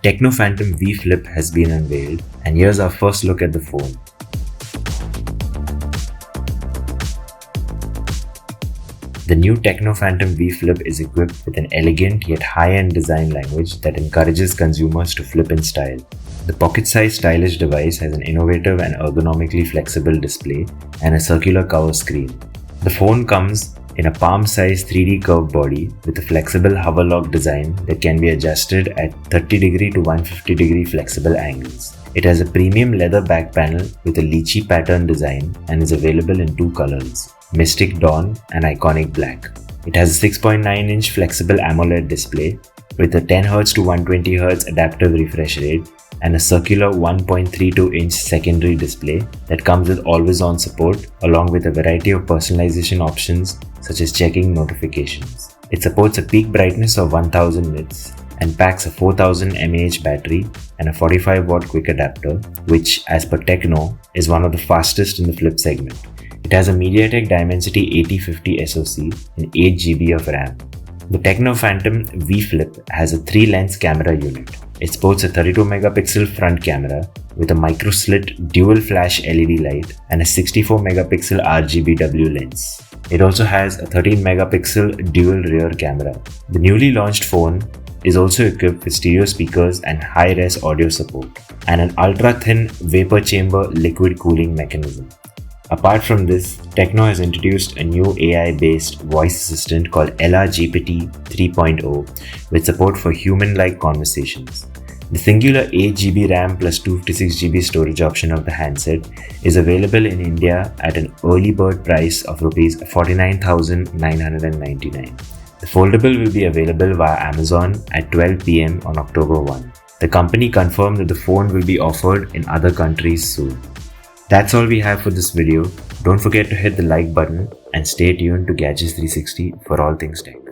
Tecno Phantom V Flip has been unveiled, and here's our first look at the phone. The new Tecno Phantom V Flip is equipped with an elegant yet high-end design language that encourages consumers to flip in style. The pocket-sized stylish device has an innovative and ergonomically flexible display and a circular cover screen. The phone comes in a palm-sized 3D curved body with a flexible Hoverlock design that can be adjusted at 30° to 150° flexible angles. It has a premium leather back panel with a lychee pattern design and is available in two colors, Mystic Dawn and Iconic Black. It has a 6.9-inch flexible AMOLED display with a 10Hz to 120Hz adaptive refresh rate and a circular 1.32-inch secondary display that comes with always-on support along with a variety of personalization options such as checking notifications. It supports a peak brightness of 1000 nits and packs a 4000 mAh battery and a 45-watt quick adapter, which, as per Tecno, is one of the fastest in the flip segment. It has a MediaTek Dimensity 8050 SoC and 8GB of RAM. The Tecno Phantom V Flip has a 3-lens camera unit. It sports a 32-megapixel front camera with a micro-slit dual-flash LED light and a 64-megapixel RGBW lens. It also has a 13-megapixel dual rear camera. The newly launched phone is also equipped with stereo speakers and high-res audio support, and an ultra-thin vapor chamber liquid cooling mechanism. Apart from this, Tecno has introduced a new AI-based voice assistant called LRGPT 3.0 with support for human-like conversations. The singular 8GB RAM plus 256GB storage option of the handset is available in India at an early bird price of Rs 49,999. The foldable will be available via Amazon at 12 PM on October 1. The company confirmed that the phone will be offered in other countries soon. That's all we have for this video. Don't forget to hit the like button and stay tuned to Gadgets 360 for all things tech.